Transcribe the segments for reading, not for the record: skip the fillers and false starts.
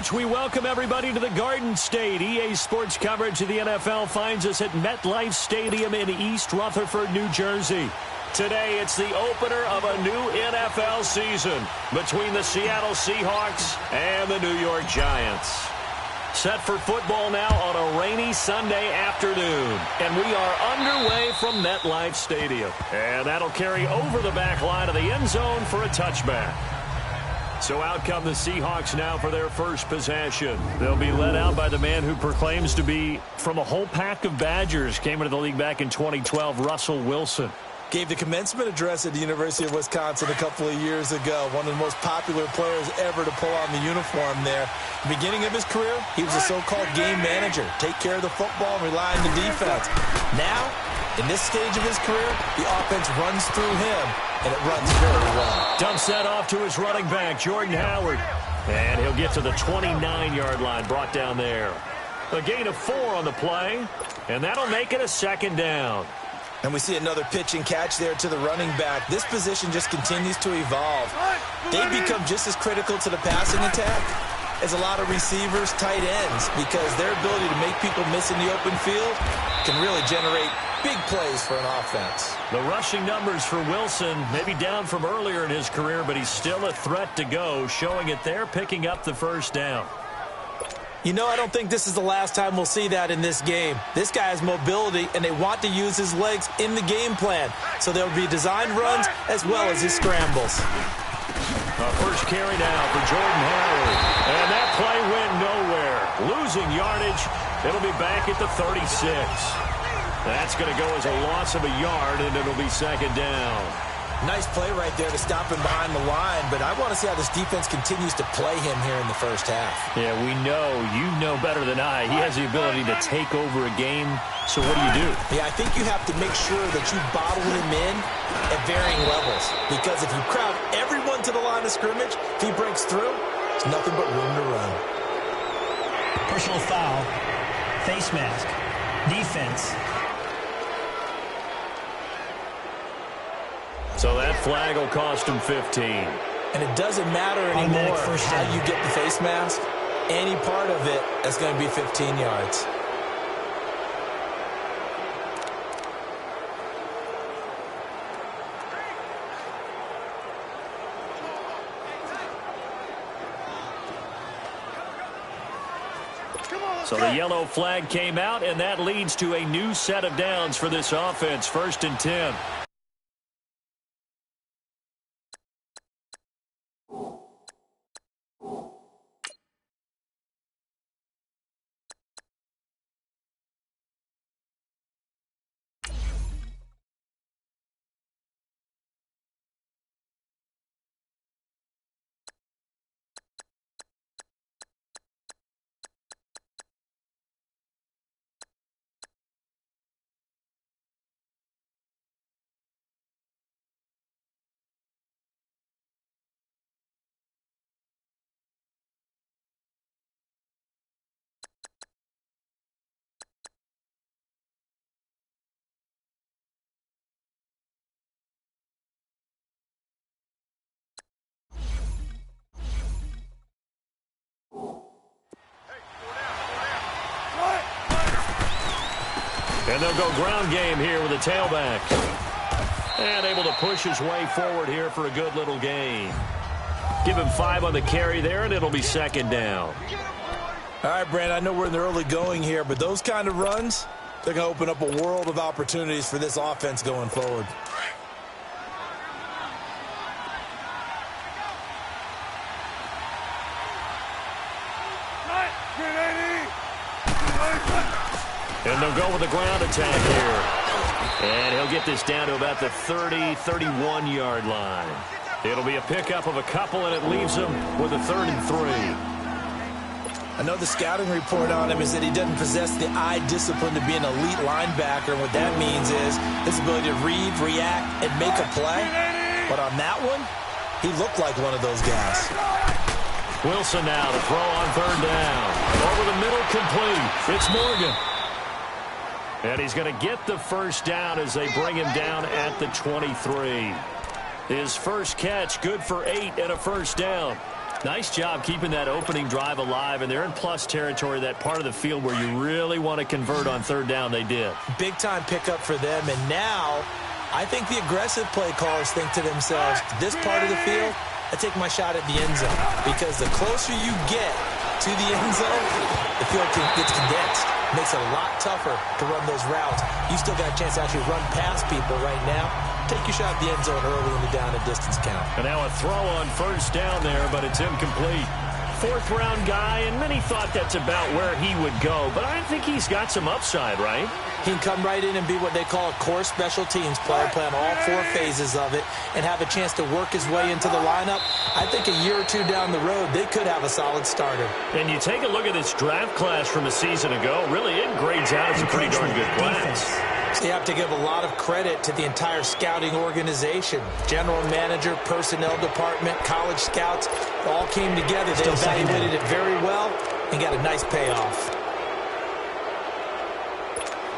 Coach, we welcome everybody to the Garden State. EA Sports coverage of the NFL finds us at MetLife Stadium in East Rutherford, New Jersey. Today, it's the opener of a new NFL season between the Seattle Seahawks and the New York Giants. Set for football now on a rainy Sunday afternoon. And we are underway from MetLife Stadium. And that'll carry over the back line of the end zone for a touchback. So out come the Seahawks now for their first possession. They'll be led out by the man who proclaims to be from a whole pack of Badgers. Came into the league back in 2012, Russell Wilson. Gave the commencement address at the University of Wisconsin a couple of years ago. One of the most popular players ever to pull on the uniform there. The beginning of his career, he was a so-called game manager. Take care of the football and rely on the defense. Now, in this stage of his career, the offense runs through him, and it runs very well. Dumps that off to his running back, Jordan Howard. And he'll get to the 29-yard line, brought down there. A gain of 4 on the play, and that'll make it a second down. And we see another pitch and catch there to the running back. This position just continues to evolve. They become just as critical to the passing attack as a lot of receivers, tight ends, because their ability to make people miss in the open field can really generate big plays for an offense. The rushing numbers for Wilson may be down from earlier in his career, but he's still a threat to go, showing it there, picking up the first down. You know, I don't think this is the last time we'll see that in this game. This guy has mobility, and they want to use his legs in the game plan. So there'll be designed runs as well as his scrambles. First carry now for Jordan Howard. And that play went nowhere. Losing yardage. It'll be back at the 36. That's going to go as a loss of a yard, and it'll be second down. Nice play right there to stop him behind the line, but I want to see how this defense continues to play him here in the first half. Yeah, we know. You know better than I. He has the ability to take over a game, so what do? Yeah, I think you have to make sure that you bottle him in at varying levels, because if you crowd everyone to the line of scrimmage, if he breaks through, there's nothing but room to run. Personal foul, face mask, defense. So that flag will cost him 15. And it doesn't matter anymore how you get the face mask. Any part of it is going to be 15 yards. So the yellow flag came out, and that leads to a new set of downs for this offense. 1st and 10. And they'll go ground game here with a tailback. And able to push his way forward here for a good little gain. Give him 5 on the carry there, and it'll be second down. All right, Brand, I know we're in the early going here, but those kind of runs, they're going to open up a world of opportunities for this offense going forward. And they'll go with the ground attack here. And he'll get this down to about the 30, 31-yard line. It'll be a pickup of a couple, and it leaves him with a 3rd and 3. I know the scouting report on him is that he doesn't possess the eye discipline to be an elite linebacker. And what that means is his ability to read, react, and make a play. But on that one, he looked like one of those guys. Wilson now to throw on 3rd down. Over the middle, complete. It's Morgan. And he's going to get the first down as they bring him down at the 23. His first catch, good for 8 and a first down. Nice job keeping that opening drive alive, and they're in plus territory, that part of the field where you really want to convert on third down. They did. Big-time pickup for them, and now I think the aggressive play callers think to themselves, this part of the field, I take my shot at the end zone, because the closer you get to the end zone, the field gets condensed. Makes it a lot tougher to run those routes. You still got a chance to actually run past people right now. Take your shot at the end zone early in the down and distance count. And now a throw on first down there, but it's incomplete. Fourth-round guy, and many thought that's about where he would go, but I think he's got some upside, right? He can come right in and be what they call a core special teams player, play on all 4 phases of it, and have a chance to work his way into the lineup. I think a year or two down the road, they could have a solid starter. And you take a look at this draft class from a season ago, really it grades out as a pretty darn good class. So you have to give a lot of credit to the entire scouting organization. General manager, personnel department, college scouts, all came together. They evaluated it very well and got a nice payoff.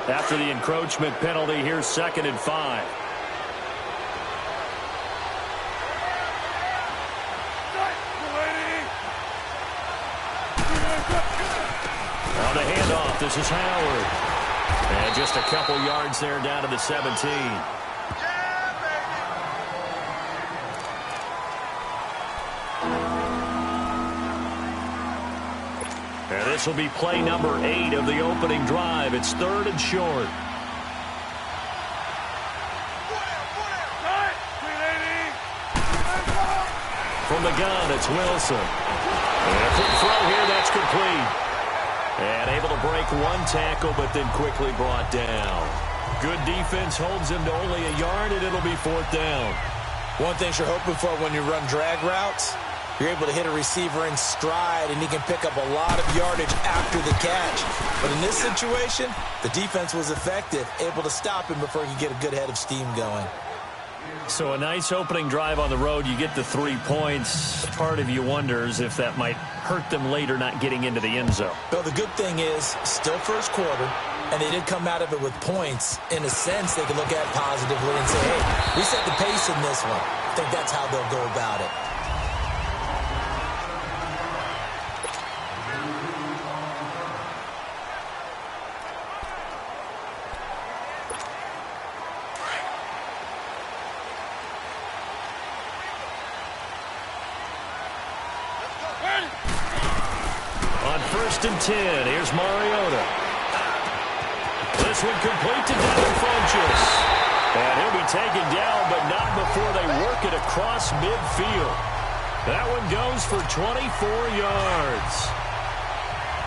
After the encroachment penalty, here's 2nd and 5. On the handoff, this is Howard. And just a couple yards there down to the 17. And this will be play number 8 of the opening drive. It's 3rd and short. From the gun, it's Wilson. And a quick throw here, that's complete. And able to break one tackle, but then quickly brought down. Good defense holds him to only a yard, and it'll be 4th down. One thing you're hoping for when you run drag routes, you're able to hit a receiver in stride, and he can pick up a lot of yardage after the catch. But in this situation, the defense was effective, able to stop him before he could get a good head of steam going. So a nice opening drive on the road. You get the 3 points. Part of you wonders if that might hurt them later not getting into the end zone. Well, the good thing is, still first quarter, and they did come out of it with points. In a sense, they can look at it positively and say, hey, we set the pace in this one. I think that's how they'll go about it. On 1st and 10, here's Mariota. This one complete to Devin Funchess. And he'll be taken down, but not before they work it across midfield. That one goes for 24 yards.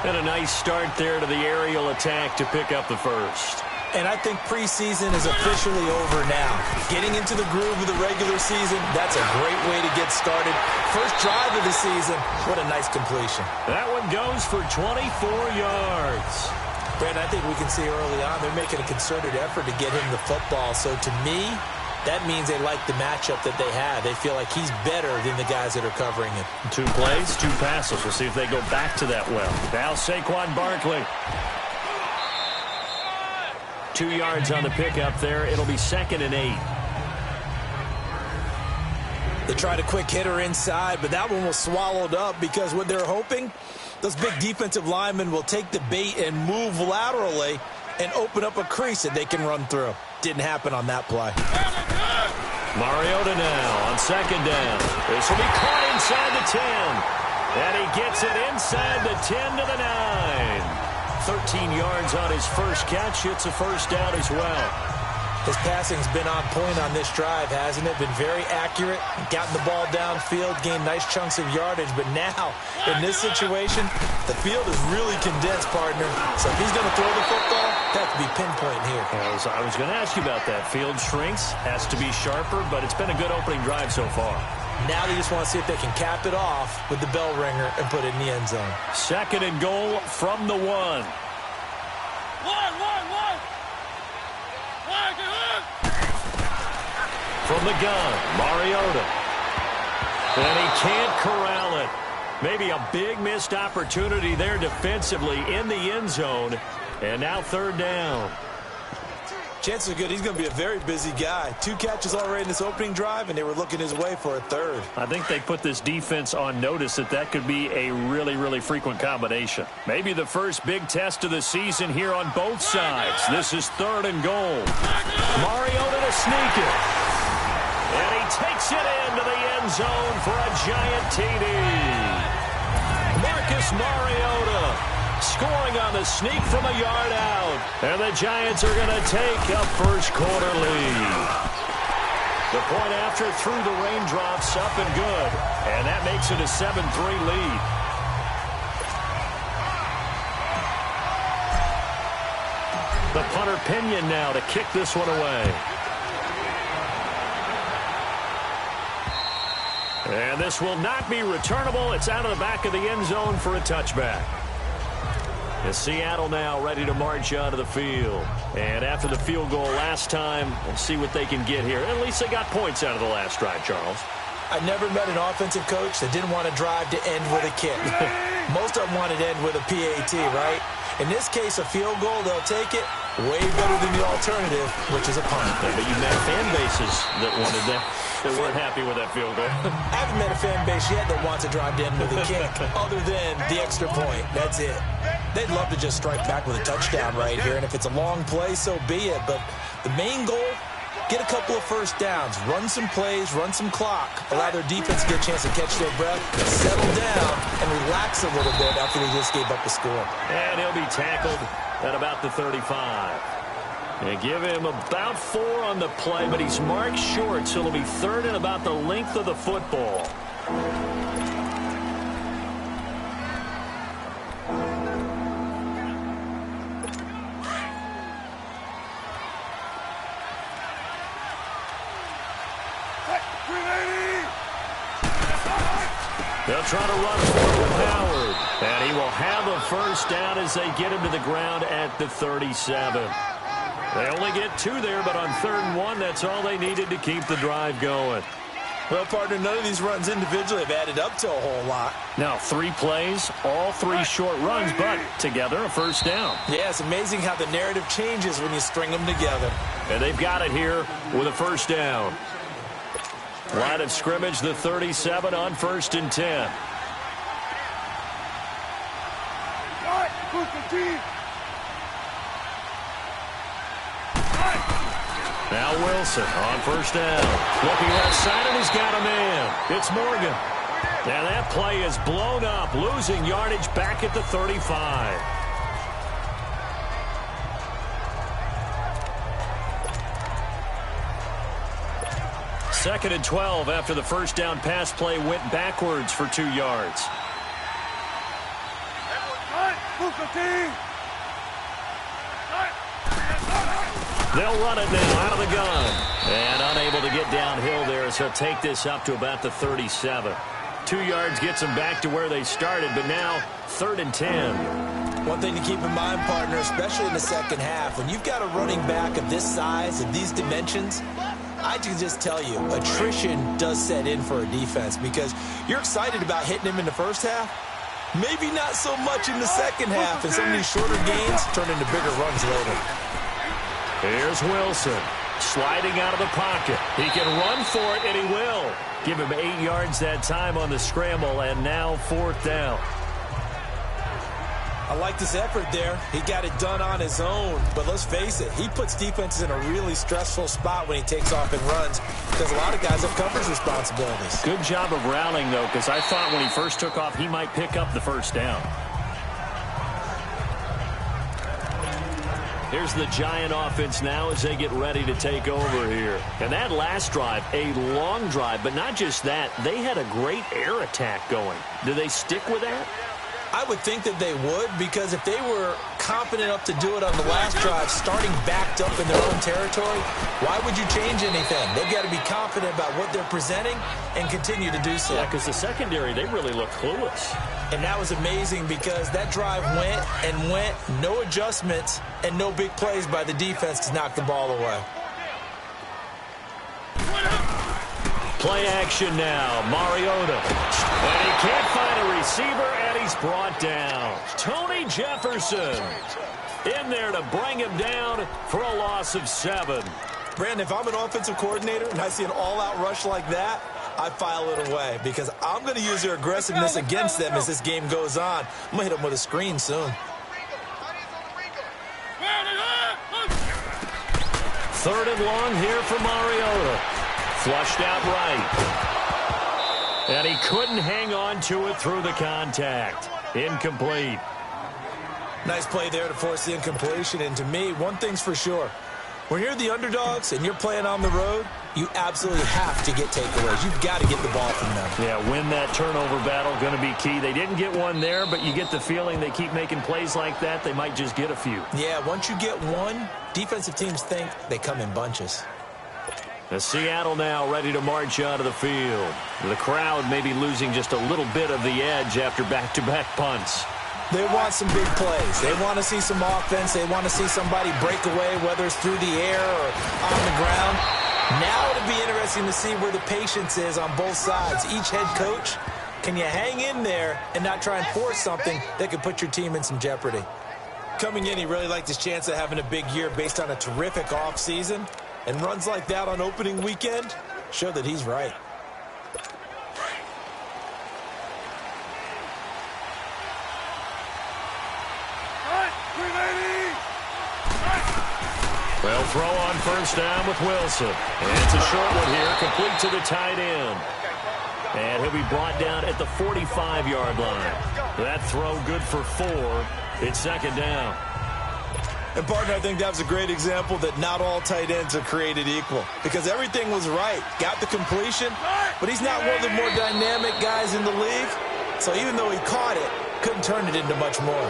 And a nice start there to the aerial attack to pick up the first. And I think preseason is officially over now. Getting into the groove of the regular season, that's a great way to get started. First drive of the season, what a nice completion. That one goes for 24 yards. Brandon, I think we can see early on they're making a concerted effort to get him the football. So to me, that means they like the matchup that they have. They feel like he's better than the guys that are covering him. 2 plays, 2 passes. We'll see if they go back to that well. Now Saquon Barkley. 2 yards on the pickup there. It'll be 2nd and 8. They tried a quick hitter inside, but that one was swallowed up because what they're hoping, those big defensive linemen will take the bait and move laterally and open up a crease that they can run through. Didn't happen on that play. Mariota now on 2nd down. This will be caught inside the 10. And he gets it inside the 10 to the 9. 13 yards on his first catch. It's a first down as well. His passing's been on point on this drive, hasn't it? Been very accurate, gotten the ball downfield, gained nice chunks of yardage. But now, in this situation, the field is really condensed, partner. So if he's going to throw the football, that has to be pinpoint here. I was going to ask you about that. Field shrinks, has to be sharper, but it's been a good opening drive so far. Now they just want to see if they can cap it off with the bell ringer and put it in the end zone. 2nd and goal from the 1. From the gun, Mariota. And he can't corral it. Maybe a big missed opportunity there defensively in the end zone. And now 3rd down. Chances are good he's going to be a very busy guy. 2 catches already in this opening drive, and they were looking his way for a third. I think they put this defense on notice that could be a really, really frequent combination. Maybe the first big test of the season here on both sides. This is 3rd and goal. Mariota to sneak it. And he takes it into the end zone for a giant TD. Marcus Mariota scoring on the sneak from a yard out. And the Giants are going to take a first quarter lead. The point after through the raindrops, up and good. And that makes it a 7-3 lead. The punter Pinion now to kick this one away. And this will not be returnable. It's out of the back of the end zone for a touchback. As Seattle now ready to march onto the field. And after the field goal last time, we'll see what they can get here. At least they got points out of the last drive, Charles. I never met an offensive coach that didn't want to drive to end with a kick. Most of them wanted to end with a PAT, right? In this case, a field goal, they'll take it. Way better than the alternative, which is a punt. But you met fan bases that wanted that. They weren't happy with that field goal. I haven't met a fan base yet that wants to drive to end with a kick other than the extra point. That's it. They'd love to just strike back with a touchdown right here, and if it's a long play, so be it. But the main goal, get a couple of first downs, run some plays, run some clock, allow their defense to get a chance to catch their breath, settle down, and relax a little bit after they just gave up a score. And he'll be tackled at about the 35. They give him about 4 on the play, but he's marked short, so it'll be 3rd and about the length of the football. They'll try to run for it with Howard. And he will have a first down as they get him to the ground at the 37. They only get 2 there, but on 3rd and 1, that's all they needed to keep the drive going. Well, partner, none of these runs individually have added up to a whole lot. Now, 3 plays, all 3 short runs, but together a first down. Yeah, it's amazing how the narrative changes when you string them together. And they've got it here with a first down. Line of scrimmage, the 37 on 1st and 10. Now Wilson on first down. Looking left side, and he's got a man. It's Morgan. And that play is blown up, losing yardage back at the 35. Second and 12 after the first down pass play went backwards for 2 yards. They'll run it now out of the gun. And unable to get downhill there, so take this up to about the 37. 2 yards gets them back to where they started, but now 3rd and 10. One thing to keep in mind, partner, especially in the second half, when you've got a running back of this size, of these dimensions, I can just tell you, attrition does set in for a defense because you're excited about hitting him in the first half. Maybe not so much in the second half, and some of these shorter gains turn into bigger runs later. Here's Wilson sliding out of the pocket. He can run for it, and he will. Give him 8 yards that time on the scramble, and now 4th down. I like this effort there. He got it done on his own, but let's face it, he puts defenses in a really stressful spot when he takes off and runs because a lot of guys have coverage responsibilities. Good job of rallying, though, because I thought when he first took off, he might pick up the first down. Here's the Giant offense now as they get ready to take over here. And that last drive, a long drive, but not just that. They had a great air attack going. Do they stick with that? I would think that they would, because if they were confident enough to do it on the last drive, starting backed up in their own territory, why would you change anything? They've got to be confident about what they're presenting and continue to do so. Yeah, because the secondary, they really look clueless. And that was amazing because that drive went and went, no adjustments, and no big plays by the defense to knock the ball away. Play action now, Mariota. And he can't find a receiver, and he's brought down. Tony Jefferson. in there to bring him down for a loss of 7. Brandon, if I'm an offensive coordinator and I see an all-out rush like that, I file it away because I'm going to use their aggressiveness against them as this game goes on. I'm going to hit them with a screen soon. Third and long here for Mariota. Flushed out right. And he couldn't hang on to it through the contact. Incomplete. Nice play there to force the incompletion. And to me, one thing's for sure. When you're the underdogs and you're playing on the road, you absolutely have to get takeaways. You've got to get the ball from them. Yeah, win that turnover battle, going to be key. They didn't get one there, but you get the feeling they keep making plays like that, they might just get a few. Yeah, once you get one, defensive teams think they come in bunches. The Seattle now ready to march out of the field. The crowd may be losing just a little bit of the edge after back-to-back punts. They want some big plays. They want to see some offense. They want to see somebody break away, whether it's through the air or on the ground. Now it'll be interesting to see where the patience is on both sides. Each head coach, can you hang in there and not try and force something that could put your team in some jeopardy? Coming in, he really liked his chance of having a big year based on a terrific offseason. And runs like that on opening weekend show that he's right. Well, throw on first down with Wilson. And it's a short one here, complete to the tight end. And he'll be brought down at the 45-yard line. That throw good for 4. It's second down. And, partner, I think that was a great example that not all tight ends are created equal. Because everything was right. Got the completion, but he's not one of the more dynamic guys in the league. So even though he caught it, couldn't turn it into much more.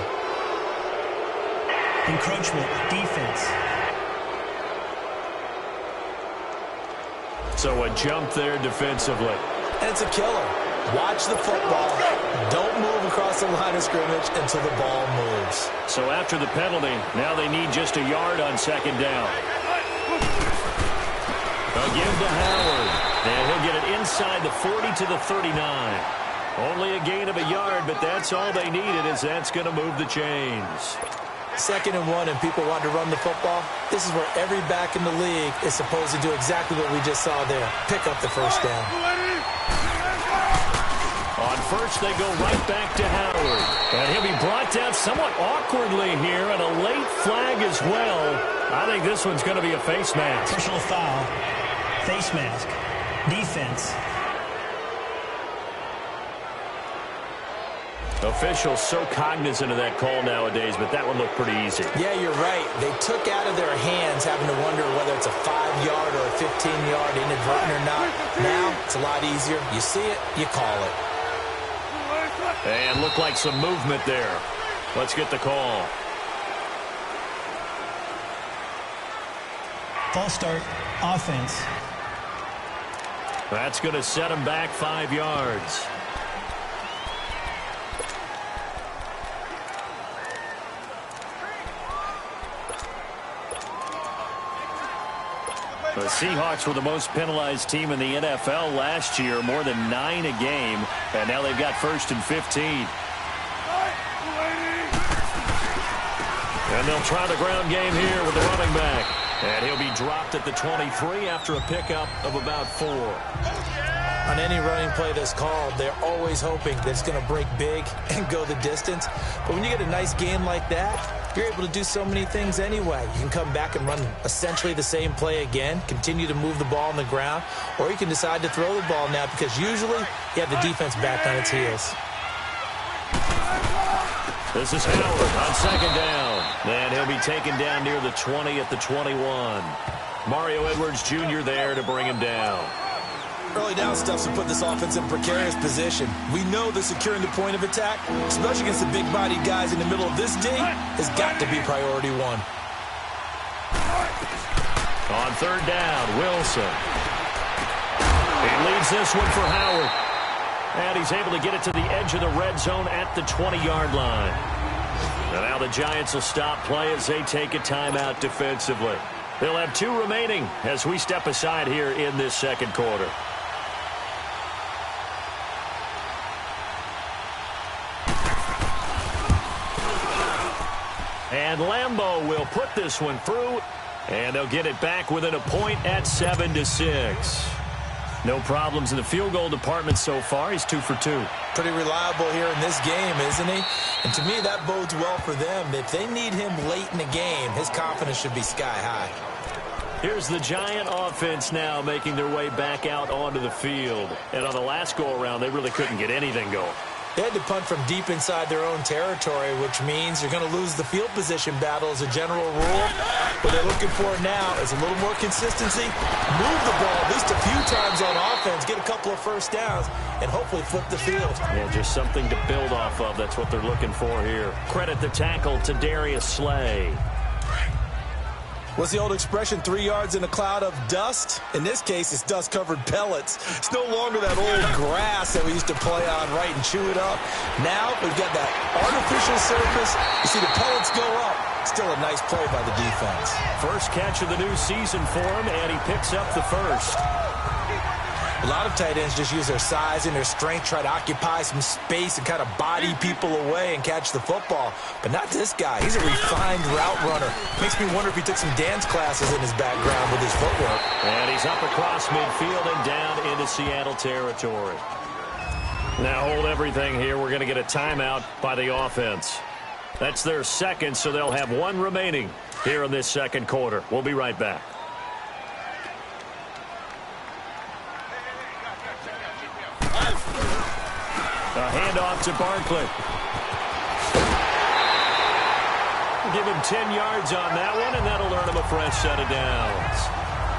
Encroachment, defense. So a jump there defensively. And it's a killer. Watch the football. Don't move across the line of scrimmage until the ball moves. So after the penalty, now they need just a yard on second down. Again to Howard. And he'll get it inside the 40 to the 39. Only a gain of a yard, but that's all they needed, as that's going to move the chains. 2nd and 1 and people want to run the football. This is where every back in the league is supposed to do exactly what we just saw there. Pick up the first down. On first, they go right back to Howard. And he'll be brought down somewhat awkwardly here, and a late flag as well. I think this one's going to be a face mask. Personal foul. Face mask. Defense. Officials so cognizant of that call nowadays, but that one looked pretty easy. Yeah, you're right. They took out of their hands having to wonder whether it's a 5-yard or a 15-yard inadvertent or not. Now, it's a lot easier. You see it, you call it. And looked like some movement there. Let's get the call. False start, offense. That's going to set him back 5 yards. The Seahawks were the most penalized team in the NFL last year, more than 9 a game, and now they've got 1st and 15. And they'll try the ground game here with the running back. And he'll be dropped at the 23 after a pickup of about 4. On any running play that's called, they're always hoping that it's going to break big and go the distance. But when you get a nice game like that, you're able to do so many things anyway. You can come back and run essentially the same play again, continue to move the ball on the ground, or you can decide to throw the ball now because usually you have the defense back on its heels. This is Howard on second down. And he'll be taken down near the 20 at the 21. Mario Edwards Jr. there to bring him down. Early down stuff's to put this offense in precarious position. We know that securing the point of attack, especially against the big-bodied guys in the middle of this D, has got to be priority 1. On third down, Wilson. He leads this one for Howard. And he's able to get it to the edge of the red zone at the 20-yard line. And now the Giants will stop play as they take a timeout defensively. They'll have 2 remaining as we step aside here in this second quarter. And Lambeau will put this one through, and they'll get it back within a point at 7-6. No problems in the field goal department so far. He's 2 for 2. Pretty reliable here in this game, isn't he? And to me, that bodes well for them. If they need him late in the game, his confidence should be sky high. Here's the Giant offense now making their way back out onto the field. And on the last go-around, they really couldn't get anything going. They had to punt from deep inside their own territory, which means you're going to lose the field position battle as a general rule. What they're looking for now is a little more consistency, move the ball at least a few times on offense, get a couple of first downs, and hopefully flip the field. Yeah, just something to build off of. That's what they're looking for here. Credit the tackle to Darius Slay. What's the old expression, 3 yards in a cloud of dust? In this case, it's dust-covered pellets. It's no longer that old grass that we used to play on, right, and chew it up. Now we've got that artificial surface. You see the pellets go up. Still a nice play by the defense. First catch of the new season for him, and he picks up the first. A lot of tight ends just use their size and their strength, try to occupy some space and kind of body people away and catch the football. But not this guy. He's a refined route runner. Makes me wonder if he took some dance classes in his background with his footwork. And he's up across midfield and down into Seattle territory. Now hold everything here. We're going to get a timeout by the offense. That's their second, so they'll have one remaining here in this second quarter. We'll be right back. A handoff to Barkley. Give him 10 yards on that one, and that'll earn him a fresh set of downs.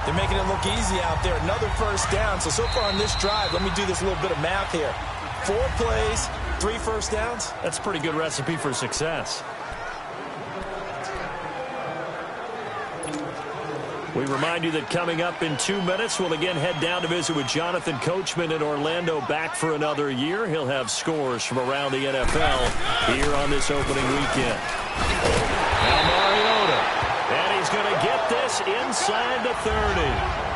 They're making it look easy out there. Another first down. So far on this drive, let me do this little bit of math here. 4 plays, 3 first downs. That's a pretty good recipe for success. We remind you that coming up in 2 minutes, we'll again head down to visit with Jonathan Coachman in Orlando, back for another year. He'll have scores from around the NFL here on this opening weekend. Now Mariota, and he's going to get this inside the 30.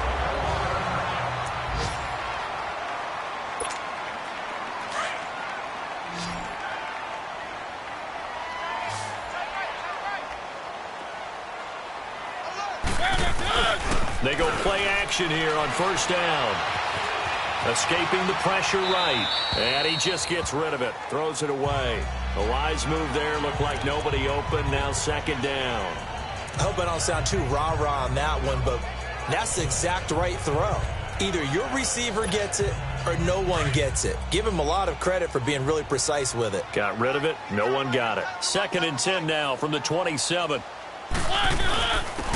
They go play action here on first down. Escaping the pressure right. And he just gets rid of it. Throws it away. A wise move there. Looked like nobody open. Now second down. I hope I don't sound too rah-rah on that one, but that's the exact right throw. Either your receiver gets it or no one gets it. Give him a lot of credit for being really precise with it. Got rid of it. No one got it. 2nd and 10 now from the 27.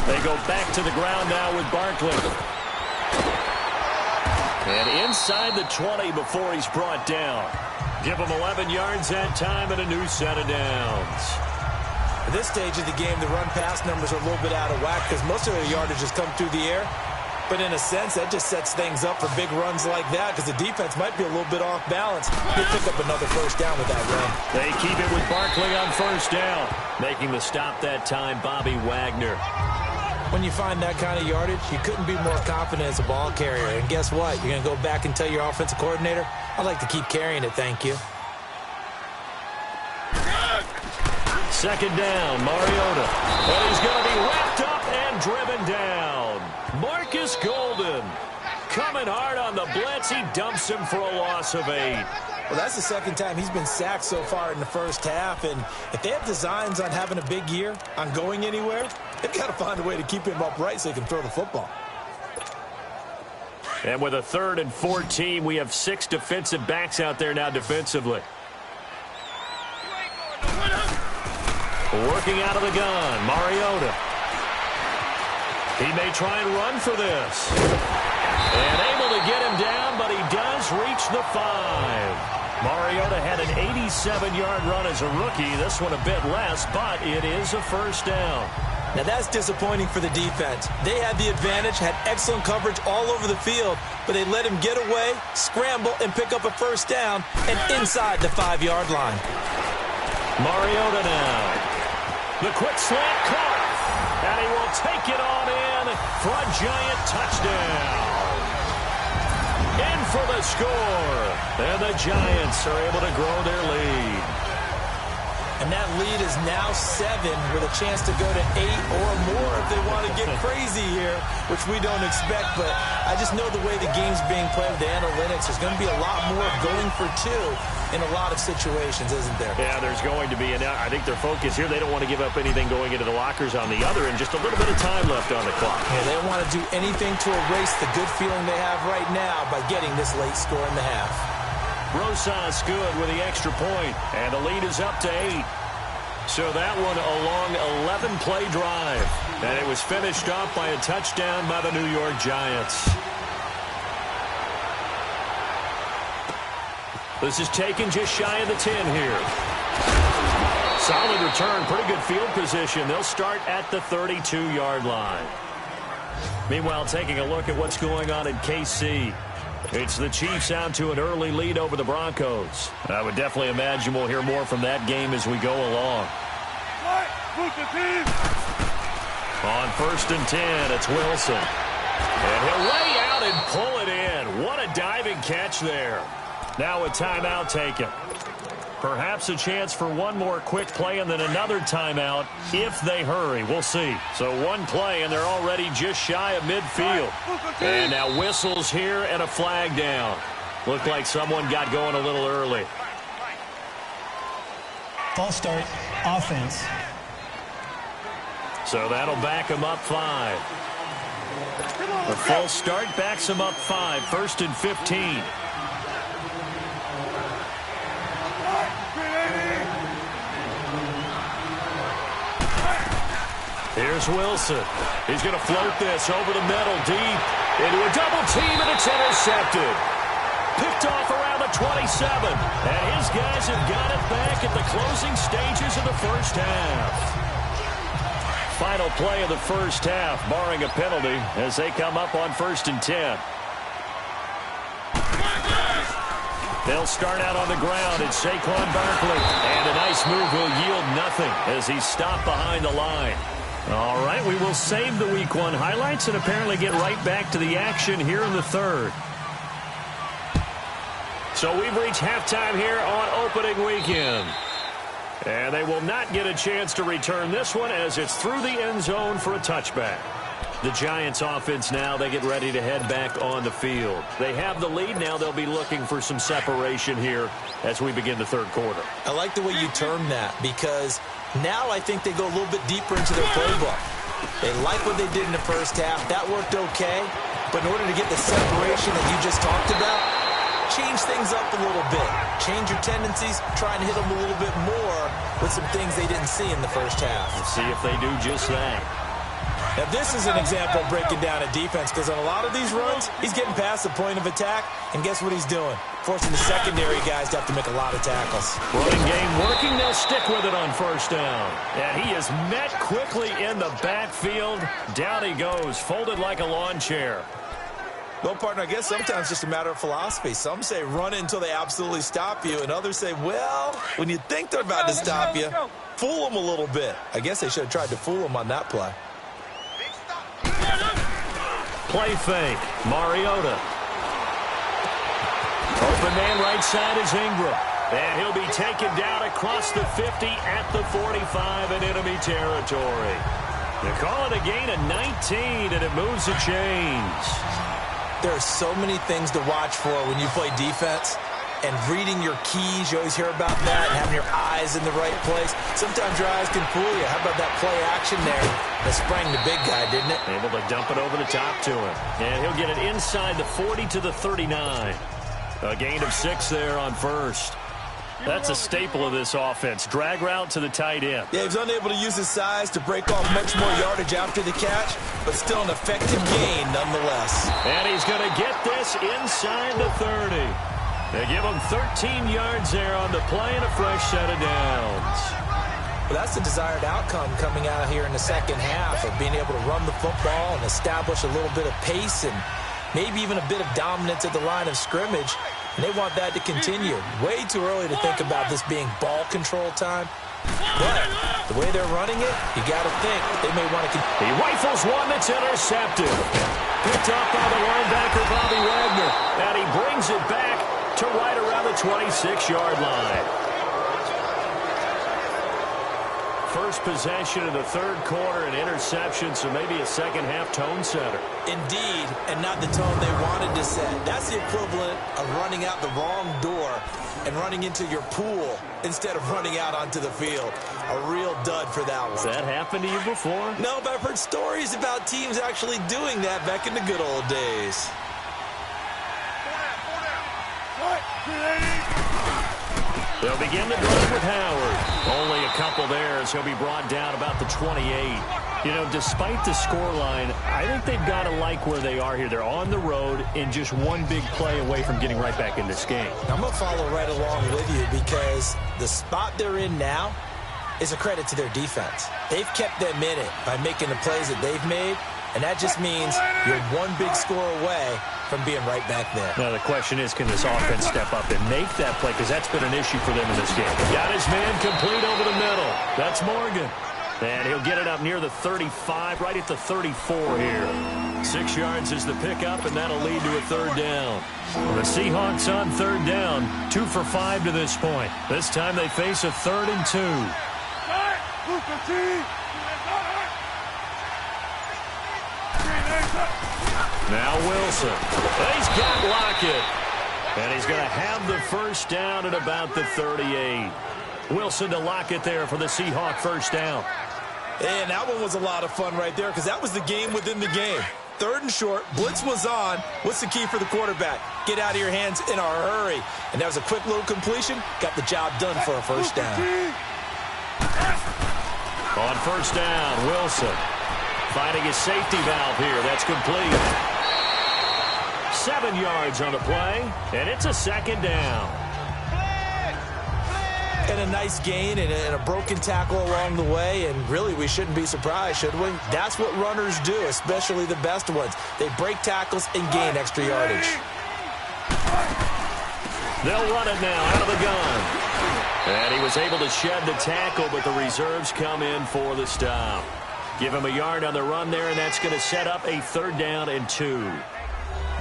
They go back to the ground now with Barkley. And inside the 20 before he's brought down. Give him 11 yards that time and a new set of downs. At this stage of the game, the run-pass numbers are a little bit out of whack because most of their yardage has come through the air. But in a sense, that just sets things up for big runs like that because the defense might be a little bit off balance. He'll pick up another first down with that run. They keep it with Barkley on first down. Making the stop that time, Bobby Wagner. When you find that kind of yardage, you couldn't be more confident as a ball carrier. And guess what? You're going to go back and tell your offensive coordinator, I'd like to keep carrying it, thank you. Second down, Mariota. And he's going to be wrapped up and driven down. Marcus Golden coming hard on the blitz. He dumps him for a loss of 8. Well, that's the second time he's been sacked so far in the first half. And if they have designs on having a big year, on going anywhere, they've got to find a way to keep him upright so he can throw the football. And with a 3rd and 14, we have 6 defensive backs out there now defensively. Working out of the gun, Mariota. He may try and run for this. And able to get him down, but he does reach the 5. Mariota had an 87-yard run as a rookie. This one a bit less, but it is a first down. Now that's disappointing for the defense. They had the advantage, had excellent coverage all over the field, but they let him get away, scramble, and pick up a first down, and inside the 5-yard line. Mariota now. The quick slant caught. And he will take it on in for a Giant touchdown. In for the score. And the Giants are able to grow their lead. And that lead is now 7 with a chance to go to 8 or more if they want to get crazy here, which we don't expect. But I just know the way the game's being played with the analytics, there's going to be a lot more going for 2 in a lot of situations, isn't there? Yeah, there's going to be. And I think their focus here, they don't want to give up anything going into the lockers on the other, and just a little bit of time left on the clock. Yeah, they don't want to do anything to erase the good feeling they have right now by getting this late score in the half. Rosas good with the extra point, and the lead is up to 8. So that one a long 11-play drive, and it was finished off by a touchdown by the New York Giants. This is taken just shy of the 10 here. Solid return, pretty good field position. They'll start at the 32-yard line. Meanwhile, taking a look at what's going on in KC. It's the Chiefs out to an early lead over the Broncos. I would definitely imagine we'll hear more from that game as we go along. On 1st and 10, it's Wilson. And he'll lay out and pull it in. What a diving catch there. Now a timeout taken. Perhaps a chance for one more quick play and then another timeout if they hurry. We'll see. So one play, and they're already just shy of midfield. And now whistles here and a flag down. Looked like someone got going a little early. False start, offense. So that'll back them up 5. The false start backs them up 5. 1st and 15. Here's Wilson. He's going to float this over the middle, deep into a double team, and it's intercepted. Picked off around the 27. And his guys have got it back at the closing stages of the first half. Final play of the first half, barring a penalty, as they come up on 1st and 10. They'll start out on the ground. It's Saquon Barkley. And a nice move will yield nothing as he's stopped behind the line. All right, we will save the Week 1 highlights and apparently get right back to the action here in the 3rd. So we've reached halftime here on opening weekend. And they will not get a chance to return this one as it's through the end zone for a touchback. The Giants offense now, they get ready to head back on the field. They have the lead now. They'll be looking for some separation here as we begin the 3rd quarter. I like the way you term that because now I think they go a little bit deeper into their playbook. They like what they did in the first half. That worked okay. But in order to get the separation that you just talked about, change things up a little bit. Change your tendencies. Try and hit them a little bit more with some things they didn't see in the first half. Let's see if they do just that. Now, this is an example of breaking down a defense because on a lot of these runs, he's getting past the point of attack, and guess what he's doing? Forcing the secondary guys to have to make a lot of tackles. Running game working. They'll stick with it on 1st down. And he is met quickly in the backfield. Down he goes, folded like a lawn chair. Well, partner, I guess sometimes it's just a matter of philosophy. Some say run it until they absolutely stop you, and others say, well, when you think they're about to stop you, fool them a little bit. I guess they should have tried to fool them on that play. Play fake. Mariota. Open man right side is Ingram. And he'll be taken down across the 50 at the 45 in enemy territory. They call it a gain of 19, and it moves the chains. There are so many things to watch for when you play defense. And reading your keys, you always hear about that, and having your eyes in the right place. Sometimes your eyes can fool you. How about that play action there that sprang the big guy, didn't it? Able to dump it over the top to him. And he'll get it inside the 40 to the 39. A gain of 6 there on 1st. That's a staple of this offense. Drag route to the tight end. Yeah, he's unable to use his size to break off much more yardage after the catch, but still an effective gain nonetheless. And he's going to get this inside the 30. They give him 13 yards there on the play and a fresh set of downs. Well, that's the desired outcome coming out here in the second half of being able to run the football and establish a little bit of pace and maybe even a bit of dominance at the line of scrimmage. And they want that to continue. Way too early to think about this being ball control time. But the way they're running it, you got to think they may want to continue. He rifles one that's intercepted. Picked up by the linebacker, Bobby Wagner. And he brings it back to right around the 26-yard line. first possession of the third quarter, an interception, so maybe a second-half tone setter. Indeed, and not the tone they wanted to set. That's the equivalent of running out the wrong door and running into your pool instead of running out onto the field. A real dud for that one. Has that happened to you before? No, but I've heard stories about teams actually doing that back in the good old days. They'll begin the drive with Howard. Only a couple there as he'll be brought down about the 28. You know, despite the scoreline, I think they've got to like where they are here. They're on the road and just one big play away from getting right back in this game. I'm going to follow right along with you because the spot they're in now is a credit to their defense. They've kept them in it by making the plays that they've made, and that just means you're one big score away from being right back there. Now, the question is, can this offense step up and make that play? Because that's been an issue for them in this game. Got his man complete over the middle. That's Morgan. And he'll get it up near the 35, right at the 34 here. 6 yards is the pickup, and that'll lead to a third down. Well, the Seahawks on third down, 2 for 5 to this point. This time they face a 3rd and 2. Now Wilson. He's got Lockett. And he's going to have the first down at about the 38. Wilson to Lockett there for the Seahawk first down. And that one was a lot of fun right there because that was the game within the game. 3rd and short. Blitz was on. What's the key for the quarterback? Get out of your hands in a hurry. And that was a quick little completion. Got the job done for a first down. On first down, Wilson finding his safety valve here. That's complete. 7 yards on the play, and it's a second down. And a nice gain and a broken tackle along the way, and really we shouldn't be surprised, should we? That's what runners do, especially the best ones. They break tackles and gain extra yardage. They'll run it now out of the gun. And he was able to shed the tackle, but the reserves come in for the stop. Give him a yard on the run there, and that's going to set up a 3rd down and 2.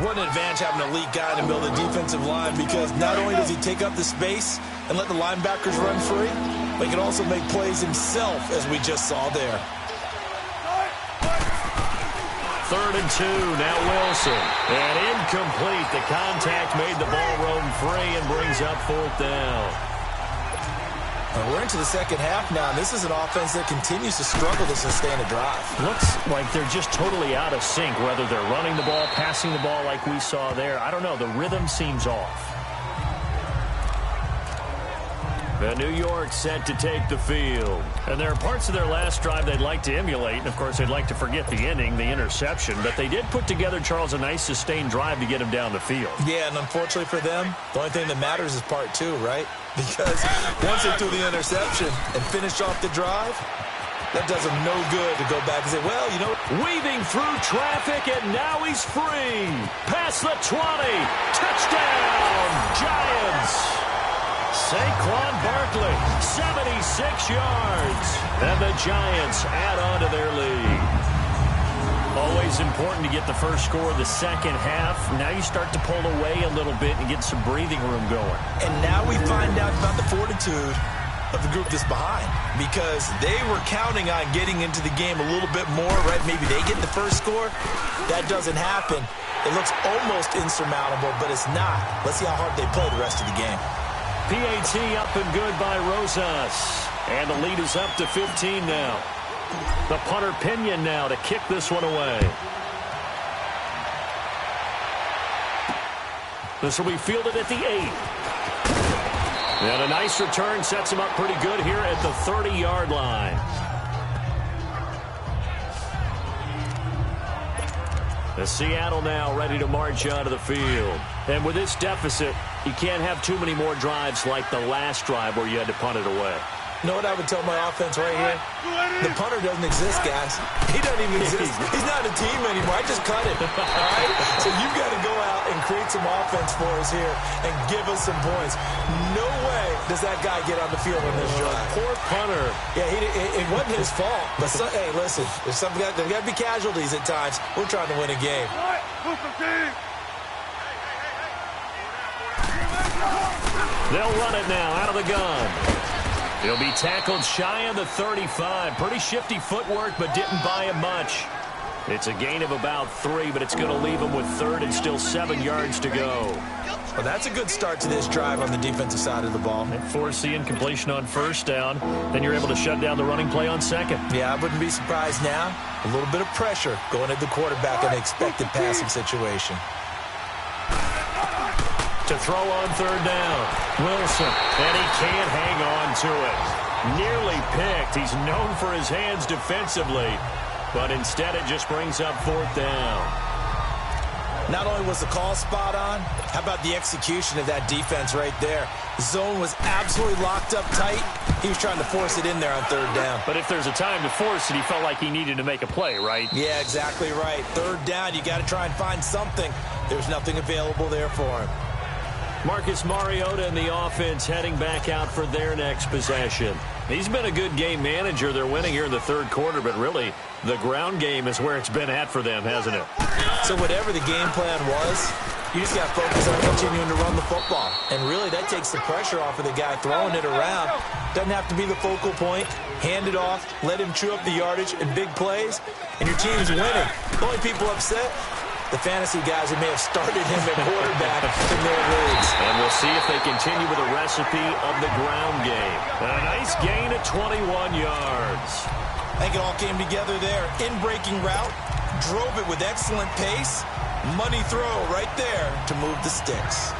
What an advantage having an elite guy to build a defensive line, because not only does he take up the space and let the linebackers run free, but he can also make plays himself, as we just saw there. 3rd and 2, now Wilson. And incomplete. The contact made the ball roam free and brings up 4th down. We're into the second half now, and this is an offense that continues to struggle to sustain a drive. Looks like they're just totally out of sync, whether they're running the ball, passing the ball like we saw there. I don't know. The rhythm seems off. The New York set to take the field. And there are parts of their last drive they'd like to emulate. And, of course, they'd like to forget the inning, the interception. But they did put together, Charles, a nice sustained drive to get him down the field. Yeah, and unfortunately for them, the only thing that matters is part 2, right? Because once they threw the interception and finished off the drive, that does them no good to go back and say, well, you know. Weaving through traffic, and now he's free. Past the 20. Touchdown, Giants. Saquon Barkley, 76 yards. And the Giants add on to their lead. Always important to get the first score of the second half. Now you start to pull away a little bit and get some breathing room going. And now we find out about the fortitude of the group that's behind, because they were counting on getting into the game a little bit more, right? Maybe they get the first score. That doesn't happen. It looks almost insurmountable, but it's not. Let's see how hard they play the rest of the game. PAT up and good by Rosas. And the lead is up to 15 now. The punter Pinion now to kick this one away. This will be fielded at the 8. And a nice return sets him up pretty good here at the 30-yard line. The Seattle now ready to march onto the field. And with this deficit, you can't have too many more drives like the last drive where you had to punt it away. You know what I would tell my offense right here? The punter doesn't exist, guys. He doesn't even exist. He's not a team anymore. I just cut it. All right? So you've got to go out and create some offense for us here and give us some points. No way does that guy get on the field on this drive. Poor punter. Yeah, it wasn't his fault. But, hey, listen, there's got to be casualties at times. We're trying to win a game. They'll run it now out of the gun. He'll be tackled shy of the 35. Pretty shifty footwork, but didn't buy him much. It's a gain of about 3, but it's going to leave him with 3rd and still 7 yards to go. Well, that's a good start to this drive on the defensive side of the ball. And force the incompletion on 1st down. Then you're able to shut down the running play on 2nd. Yeah, I wouldn't be surprised now. A little bit of pressure going at the quarterback in an expected passing situation. To throw on 3rd down. Wilson, and he can't hang on to it. Nearly picked. He's known for his hands defensively, but instead it just brings up 4th down. Not only was the call spot on, how about the execution of that defense right there? The zone was absolutely locked up tight. He was trying to force it in there on 3rd down. But if there's a time to force it, he felt like he needed to make a play, right? Yeah, exactly right. 3rd down, you got to try and find something. There's nothing available there for him. Marcus Mariota and the offense heading back out for their next possession. He's been a good game manager. They're winning here in the 3rd quarter, but really the ground game is where it's been at for them, hasn't it? So whatever the game plan was, you just got to focus on continuing to run the football. And really that takes the pressure off of the guy throwing it around. Doesn't have to be the focal point. Hand it off, let him chew up the yardage in big plays, and your team's winning. The only people upset, the fantasy guys who may have started him at quarterback in their leagues. And we'll see if they continue with a recipe of the ground game. A nice gain of 21 yards. I think it all came together there. In-breaking route, drove it with excellent pace. Money throw right there to move the sticks.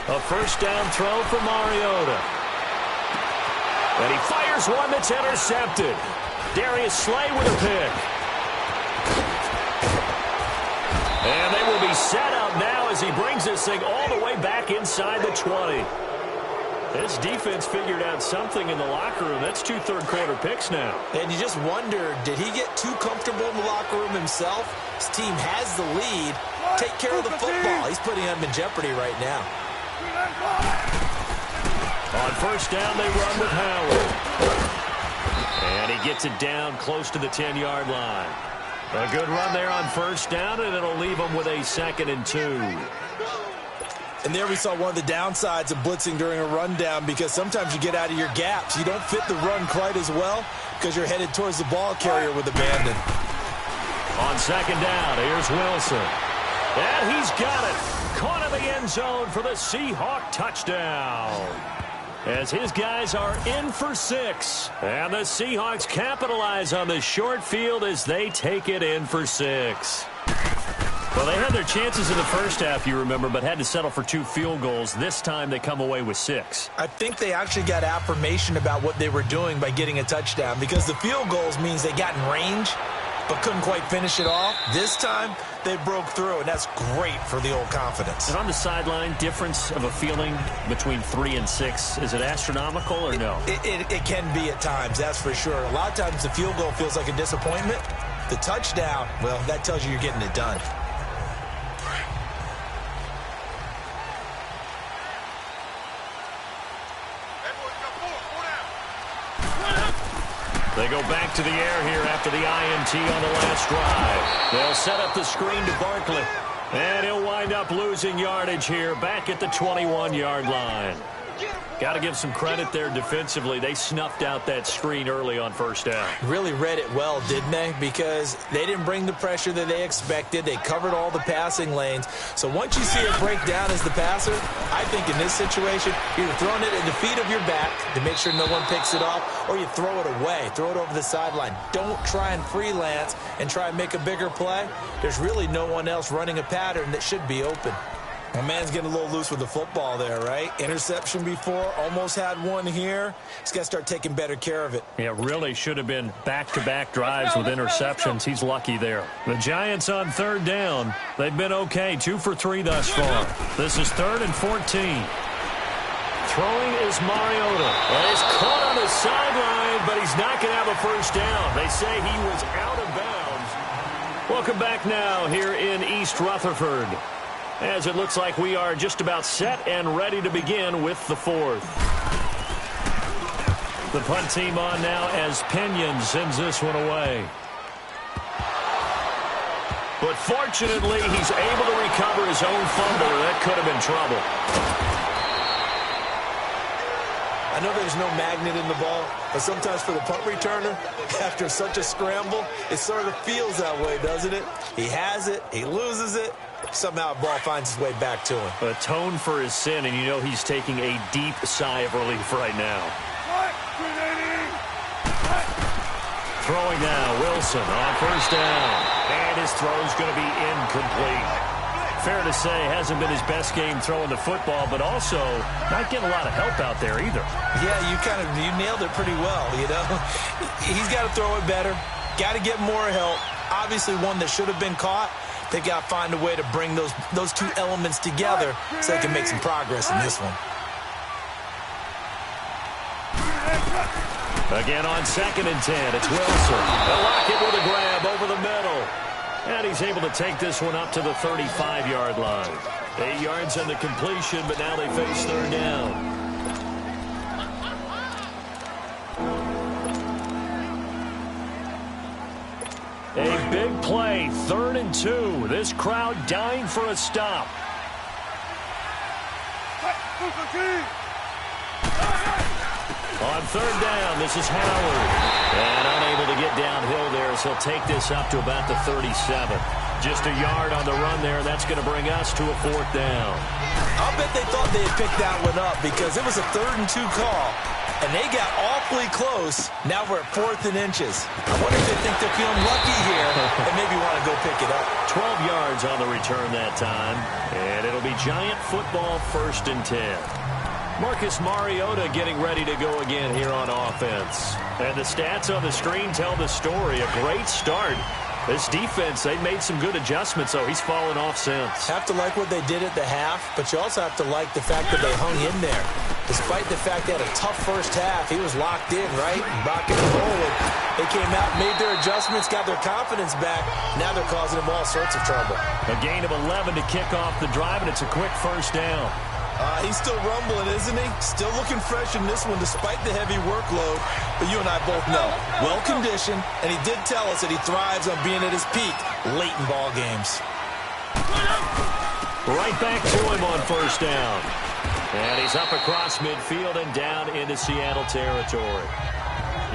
A 1st down throw for Mariota. And he fires one that's intercepted. Darius Slay with a pick. And they will be set up now as he brings this thing all the way back inside the 20. This defense figured out something in the locker room. That's 2 third-quarter picks now. And you just wonder, did he get too comfortable in the locker room himself? His team has the lead. Take care of the football. He's putting them in jeopardy right now. On 1st down, they run with Howard. And he gets it down close to the 10-yard line. A good run there on 1st down, and it'll leave them with a 2nd and 2. And there we saw one of the downsides of blitzing during a rundown, because sometimes you get out of your gaps. You don't fit the run quite as well because you're headed towards the ball carrier with abandon. On 2nd down, here's Wilson. And he's got it. Caught in the end zone for the Seahawk touchdown. As his guys are in for 6. And the Seahawks capitalize on the short field as they take it in for 6. Well, they had their chances in the 1st half, you remember, but had to settle for 2 field goals. This time they come away with 6. I think they actually got affirmation about what they were doing by getting a touchdown, because the field goals means they got in range but couldn't quite finish it off. This time they broke through, and that's great for the old confidence. And on the sideline, difference of a feeling between 3 and 6, is it astronomical or no? It can be at times, that's for sure. A lot of times the field goal feels like a disappointment. The touchdown, well, that tells you you're getting it done. They go back to the air here after the INT on the last drive. They'll set up the screen to Barkley. And he'll wind up losing yardage here back at the 21-yard line. Got to give some credit there defensively. They snuffed out that screen early on 1st down. Really read it well, didn't they? Because they didn't bring the pressure that they expected. They covered all the passing lanes. So once you see it break down as the passer, I think in this situation, you're either throwing it at the feet of your back to make sure no one picks it off, or you throw it away, throw it over the sideline. Don't try and freelance and try and make a bigger play. There's really no one else running a pattern that should be open. My man's getting a little loose with the football there, right? Interception before, almost had one here. He's got to start taking better care of it. Yeah, really should have been back-to-back drives with interceptions. He's lucky there. The Giants on 3rd down. They've been okay, 2 for 3 thus far. This is 3rd and 14. Throwing is Mariota. And he's caught on the sideline, but he's not going to have a 1st down. They say he was out of bounds. Welcome back now here in East Rutherford, as it looks like we are just about set and ready to begin with the 4th. The punt team on now as Pinion sends this one away. But fortunately, he's able to recover his own fumble, or that could have been trouble. I know there's no magnet in the ball, but sometimes for the punt returner, after such a scramble, it sort of feels that way, doesn't it? He has it, he loses it, somehow the ball finds its way back to him. Atone for his sin, and you know he's taking a deep sigh of relief right now. Throwing now, Wilson on first down. And his throw's going to be incomplete. Fair to say, hasn't been his best game throwing the football, but also not getting a lot of help out there either. Yeah, you nailed it pretty well, you know. He's got to throw it better, got to get more help. Obviously one that should have been caught. They've got to find a way to bring those two elements together so they can make some progress in this one. Again on 2nd and 10, it's Wilson. They'll lock it with a grab over the middle. And he's able to take this one up to the 35-yard line. 8 yards on the completion, but now they face third down. A big play, 3rd and 2. This crowd dying for a stop. On 3rd down, this is Howard. And unable to get downhill there as he'll take this up to about the 37. Just a yard on the run there, and that's going to bring us to a 4th down. I'll bet they thought they had picked that one up because it was a 3rd and 2 call, and they got awfully close. Now we're at 4th and inches. I wonder if they think they're feeling lucky here and maybe want to go pick it up. 12 yards on the return that time, and it'll be Giant football 1st and 10. Marcus Mariota getting ready to go again here on offense. And the stats on the screen tell the story. A great start. This defense, they've made some good adjustments, so he's fallen off since. Have to like what they did at the half, but you also have to like the fact that they hung in there. Despite the fact they had a tough first half, he was locked in, right? Rocking and rolling. They came out, made their adjustments, got their confidence back. Now they're causing them all sorts of trouble. A gain of 11 to kick off the drive, and it's a quick first down. He's still rumbling, isn't he? Still looking fresh in this one despite the heavy workload. But you and I both know, well-conditioned, and he did tell us that he thrives on being at his peak late in ball games. Right back to him on first down. And he's up across midfield and down into Seattle territory.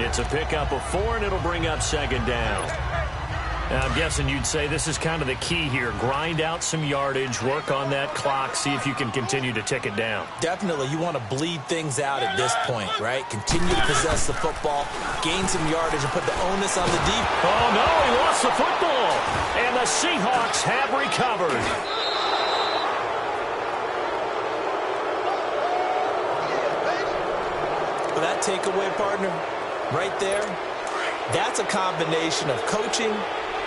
It's a pickup of 4, and it'll bring up 2nd down. Now, I'm guessing you'd say this is kind of the key here. Grind out some yardage, work on that clock, see if you can continue to tick it down. Definitely. You want to bleed things out at this point, right? Continue to possess the football, gain some yardage, and put the onus on the deep. Oh, no, he lost the football. And the Seahawks have recovered. Well, that takeaway, partner, right there, that's a combination of coaching,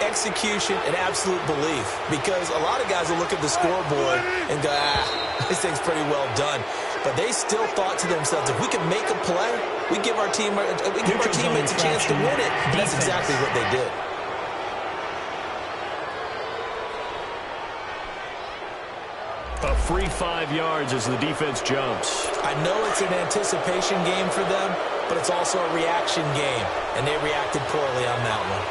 execution, and absolute belief. Because a lot of guys will look at the scoreboard and go, this thing's pretty well done. But they still thought to themselves, if we can make a play, we give our teammates a chance to win it. And that's exactly what they did. A free 5 yards as the defense jumps. I know it's an anticipation game for them, but it's also a reaction game, and they reacted poorly on that one.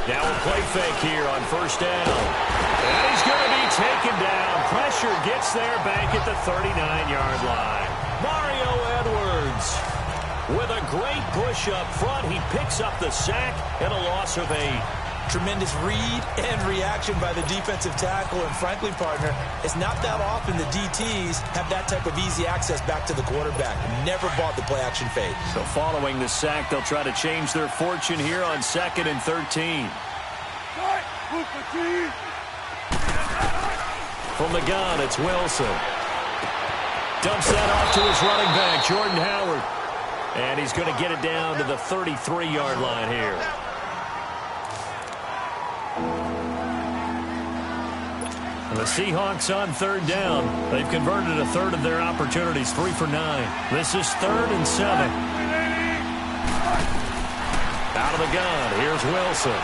Now a play fake here on first down. And he's going to be taken down. Pressure gets there back at the 39-yard line. Mario Edwards with a great push up front. He picks up the sack and a loss of 8. Tremendous read and reaction by the defensive tackle. And frankly, partner, it's not that often the DTs have that type of easy access back to the quarterback. Never bought the play-action fake. So following the sack, they'll try to change their fortune here on 2nd and 13. From the gun, it's Wilson. Dumps that off to his running back, Jordan Howard. And he's going to get it down to the 33-yard line here. The Seahawks on 3rd down. They've converted a third of their opportunities, 3 for 9. This is 3rd and 7. Out of the gun, here's Wilson.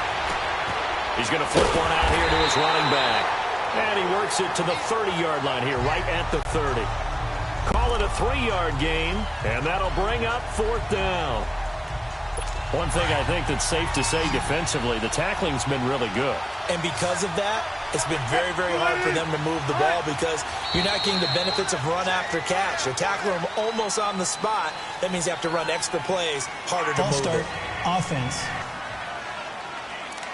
He's going to flip one out here to his running back. And he works it to the 30-yard line here, right at the 30. Call it a 3-yard gain, and that'll bring up 4th down. One thing I think that's safe to say defensively, the tackling's been really good. And because of that, it's been very, very hard for them to move the ball because you're not getting the benefits of run after catch. You tackle them almost on the spot. That means you have to run extra plays, harder to move it. Offense.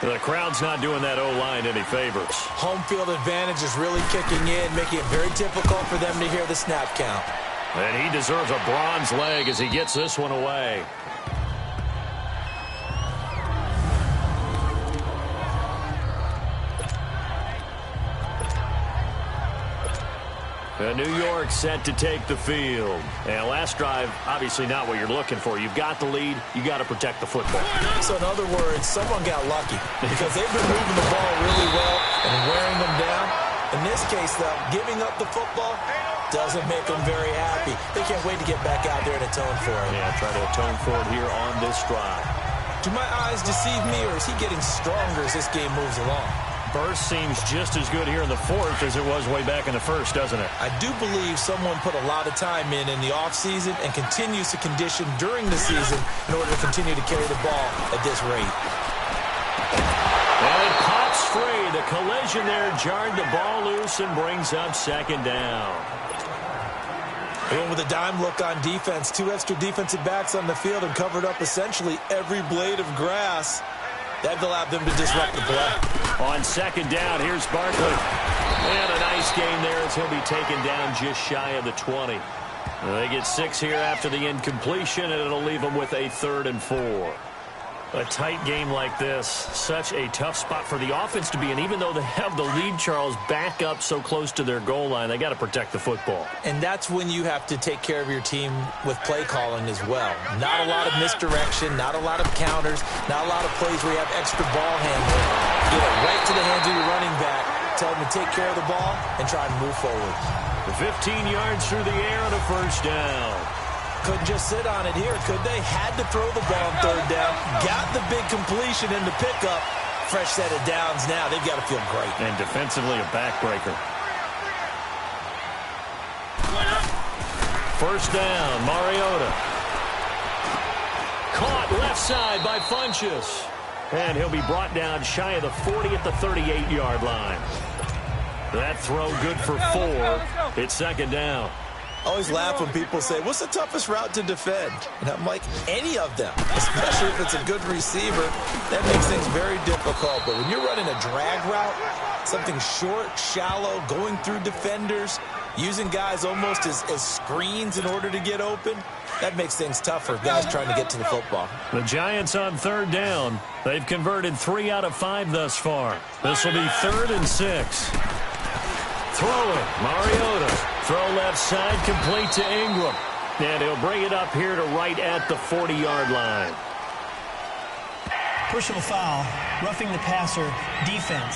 The crowd's not doing that O-line any favors. Home field advantage is really kicking in, making it very difficult for them to hear the snap count. And he deserves a bronze leg as he gets this one away. New York set to take the field. And last drive, obviously not what you're looking for. You've got the lead. You got to protect the football. So in other words, someone got lucky because they've been moving the ball really well and wearing them down. In this case, though, giving up the football doesn't make them very happy. They can't wait to get back out there and atone for it. Yeah, try to atone for it here on this drive. Do my eyes deceive me, or is he getting stronger as this game moves along? Burst seems just as good here in the fourth as it was way back in the first, doesn't it? I do believe someone put a lot of time in the offseason and continues to condition during the season in order to continue to carry the ball at this rate. And it pops free. The collision there jarred the ball loose and brings up second down. They went with a dime look on defense. 2 extra defensive backs on the field and covered up essentially every blade of grass. That allowed them to disrupt the play. On second down, here's Barkley. And a nice game there as he'll be taken down just shy of the 20. They get 6 here after the incompletion, and it'll leave them with a 3rd and 4. A tight game like this, such a tough spot for the offense to be in. Even though they have the lead, Charles, back up so close to their goal line, they got to protect the football. And that's when you have to take care of your team with play calling as well. Not a lot of misdirection, not a lot of counters, not a lot of plays where you have extra ball handling. Get it right to the hands of your running back, tell them to take care of the ball, and try and move forward. 15 yards through the air and a first down. Couldn't just sit on it here, could they? Had to throw the ball on 3rd down. Got the big completion in the pickup. Fresh set of downs now. They've got to feel great. And defensively, a backbreaker. First down, Mariota. Caught left side by Funchess. And he'll be brought down shy of the 40 at the 38-yard line. That throw good for 4. It's second down. I always laugh when people say, what's the toughest route to defend? And I'm like, any of them, especially if it's a good receiver. That makes things very difficult. But when you're running a drag route, something short, shallow, going through defenders, using guys almost as screens in order to get open, that makes things tougher, guys trying to get to the football. The Giants on 3rd down. They've converted 3 out of 5 thus far. This will be 3rd and 6. Throwing, Mariota. Throw left side, complete to Ingram. And he'll bring it up here to right at the 40-yard line. Personal foul, roughing the passer, defense.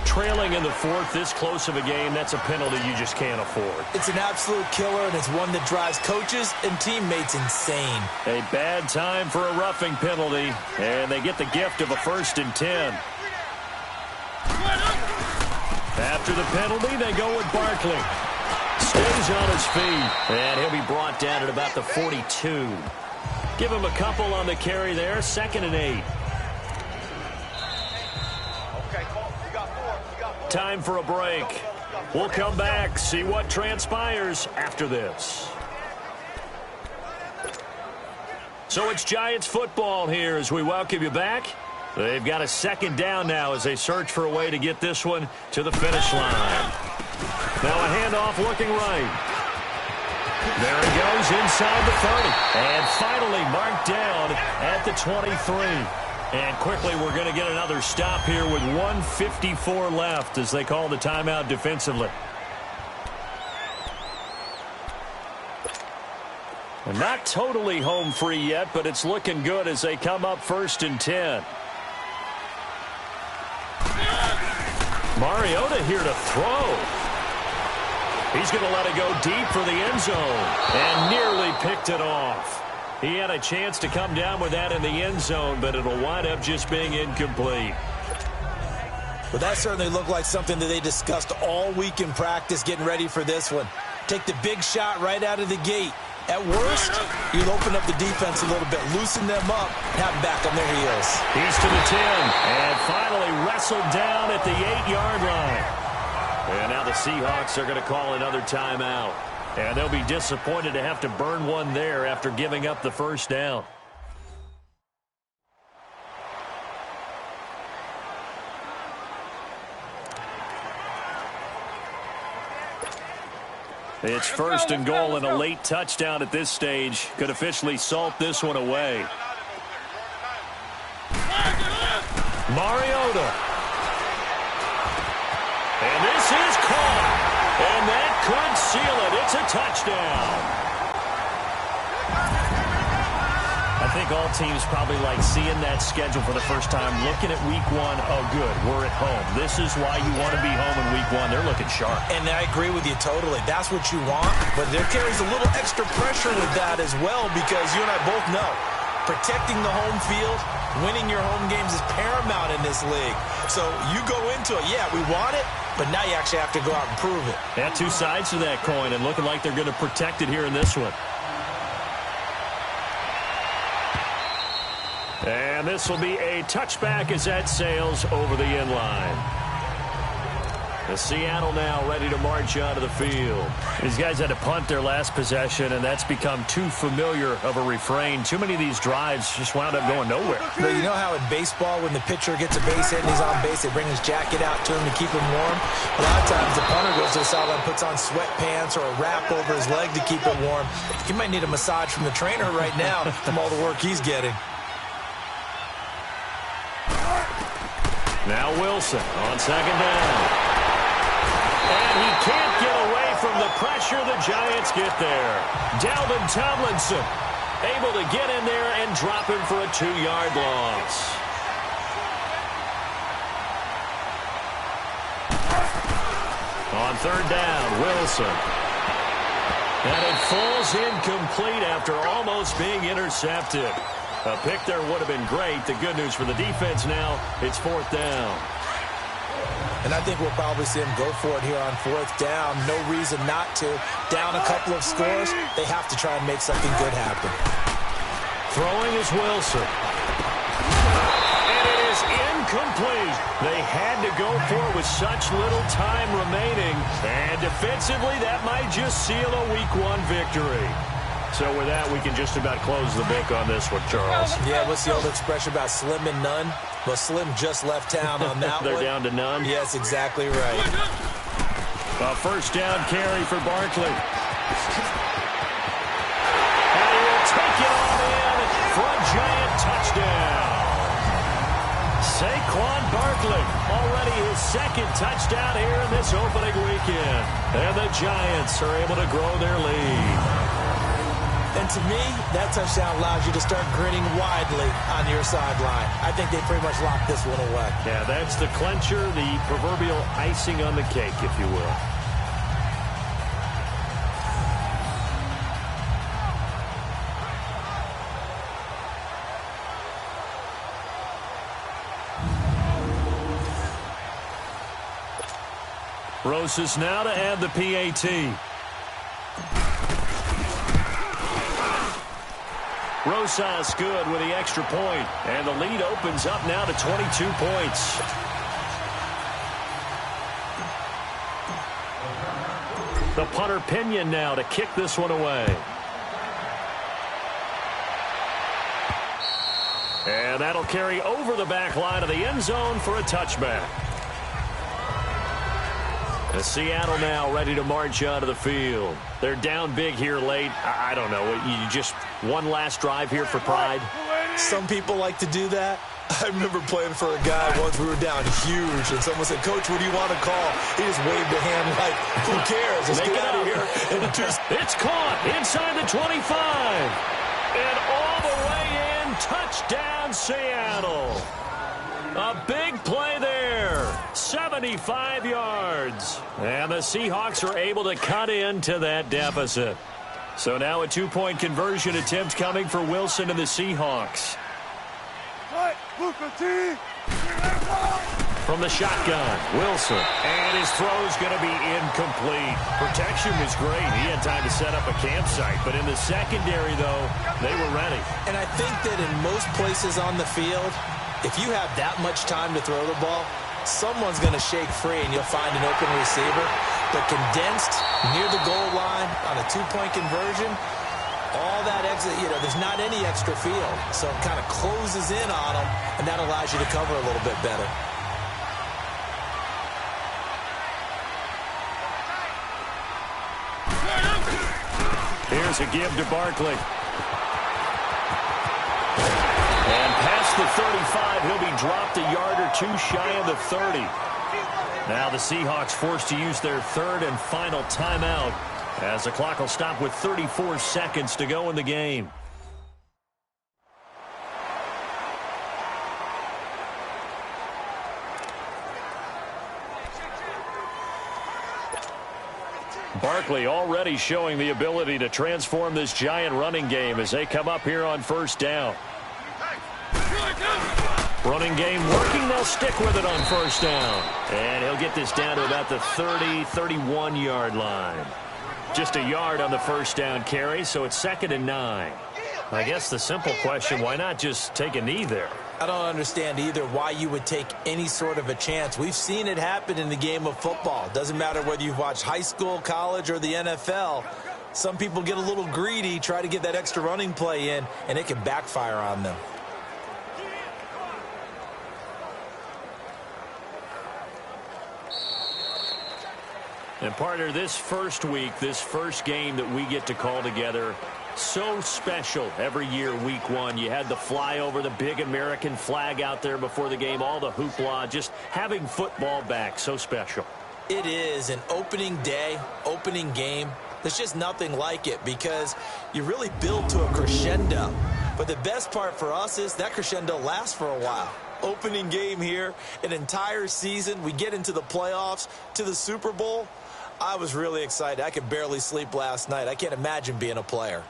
Trailing in the 4th, this close of a game, that's a penalty you just can't afford. It's an absolute killer, and it's one that drives coaches and teammates insane. A bad time for a roughing penalty, and they get the gift of a 1st and 10. After the penalty, they go with Barkley. Stays on his feet, and he'll be brought down at about the 42. Give him a couple on the carry there, 2nd and 8. Time for a break. We'll come back, see what transpires after this. So it's Giants football here as we welcome you back. They've got a 2nd down now as they search for a way to get this one to the finish line. Now a handoff looking right. There he goes inside the 30. And finally marked down at the 23. And quickly we're going to get another stop here with 1:54 left as they call the timeout defensively. And not totally home free yet, but it's looking good as they come up 1st and 10. Mariota here to throw. He's going to let it go deep for the end zone and nearly picked it off. He had a chance to come down with that in the end zone, but it'll wind up just being incomplete. Well, that certainly looked like something that they discussed all week in practice getting ready for this one. Take the big shot right out of the gate. At worst, you'll open up the defense a little bit, loosen them up, and have them back on their heels. He's to the 10, and finally wrestled down at the 8-yard line. And now the Seahawks are going to call another timeout. And they'll be disappointed to have to burn one there after giving up the first down. It's first and goal, and a late touchdown at this stage could officially salt this one away. Mariota. And this is caught. And that could seal it. It's a touchdown. I think all teams probably like seeing that schedule for the first time, looking at week one. Oh, good, we're at home. This is why you want to be home in week one. They're looking sharp. And I agree with you totally. That's what you want. But there carries a little extra pressure with that as well, because you and I both know protecting the home field, winning your home games is paramount in this league. So you go into it, yeah, we want it, but now you actually have to go out and prove it. Yeah, two sides to that coin, and looking like they're going to protect it here in this one. And this will be a touchback as that sails over the end line. The Seattle now ready to march onto the field. These guys had to punt their last possession, and that's become too familiar of a refrain. Too many of these drives just wound up going nowhere. But you know how in baseball, when the pitcher gets a base hit and he's on base, they bring his jacket out to him to keep him warm? A lot of times the punter goes to the sideline, puts on sweatpants or a wrap over his leg to keep it warm. He might need a massage from the trainer right now from all the work he's getting. Now Wilson on second down. And he can't get away from the pressure. The Giants get there. Dalvin Tomlinson able to get in there and drop him for a 2-yard loss. On third down, Wilson. And it falls incomplete after almost being intercepted. A pick there would have been great. The good news for the defense now, it's fourth down. And I think we'll probably see him go for it here on fourth down. No reason not to. Down a couple of scores, they have to try and make something good happen. Throwing is Wilson. And it is incomplete. They had to go for it with such little time remaining. And defensively, that might just seal a week one victory. So with that, we can just about close the book on this one, Charles. Yeah, what's the old expression about slim and none? Well, Slim just left town on that They're one. down to none? Yes, exactly right. A first down carry for Barkley. And he will take it all in for a giant touchdown. Saquon Barkley, already his second touchdown here in this opening weekend. And the Giants are able to grow their lead. And to me, that touchdown allows you to start grinning widely on your sideline. I think they pretty much locked this one away. Yeah, that's the clincher, the proverbial icing on the cake, if you will. Rosas now to add the PAT. Rosas good with the extra point. And the lead opens up now to 22 points. The punter Pinion now to kick this one away. And that'll carry over the back line of the end zone for a touchback. The Seattle now ready to march onto the field. They're down big here late. I don't know. You just one last drive here for pride? Some people like to do that. I remember playing for a guy once. We were down huge, and someone said, "Coach, what do you want to call?" He just waved a hand like, "Who cares? Let's get out of here." And it's caught inside the 25. And all the way in, touchdown Seattle. A big play there, 75 yards. And the Seahawks are able to cut into that deficit. So now a two-point conversion attempt coming for Wilson and the Seahawks. From the shotgun, Wilson. And his throw's going to be incomplete. Protection was great. He had time to set up a campsite. But in the secondary, though, they were ready. And I think that in most places on the field, if you have that much time to throw the ball, someone's going to shake free and you'll find an open receiver. But condensed near the goal line on a two-point conversion, all that exit, there's not any extra field. So it kind of closes in on them, and that allows you to cover a little bit better. Here's a give to Barkley. And past the 35, he'll be dropped a yard or two shy of the 30. Now the Seahawks forced to use their third and final timeout as the clock will stop with 34 seconds to go in the game. Barkley already showing the ability to transform this Giant running game as they come up here on first down. Running game working. They'll stick with it on first down. And he'll get this down to about the 30, 31-yard line. Just a yard on the first down carry, so it's 2nd and 9. I guess the simple question, why not just take a knee there? I don't understand either why you would take any sort of a chance. We've seen it happen in the game of football. Doesn't matter whether you've watched high school, college, or the NFL. Some people get a little greedy, try to get that extra running play in, and it can backfire on them. And partner, this first week, this first game that we get to call together, so special every year, week one. You had the flyover, the big American flag out there before the game, all the hoopla, just having football back, so special. It is an opening day, opening game. There's just nothing like it because you really build to a crescendo. But the best part for us is that crescendo lasts for a while. Opening game here, an entire season. We get into the playoffs, to the Super Bowl. I was really excited. I could barely sleep last night. I can't imagine being a player.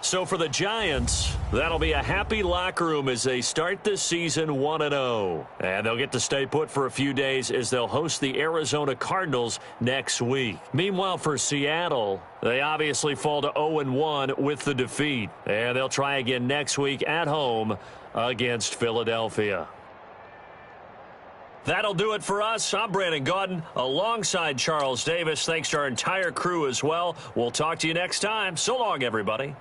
So for the Giants, that'll be a happy locker room as they start this season 1-0. And they'll get to stay put for a few days as they'll host the Arizona Cardinals next week. Meanwhile, for Seattle, they obviously fall to 0-1 with the defeat. And they'll try again next week at home against Philadelphia. That'll do it for us. I'm Brandon Gaudin alongside Charles Davis. Thanks to our entire crew as well. We'll talk to you next time. So long, everybody.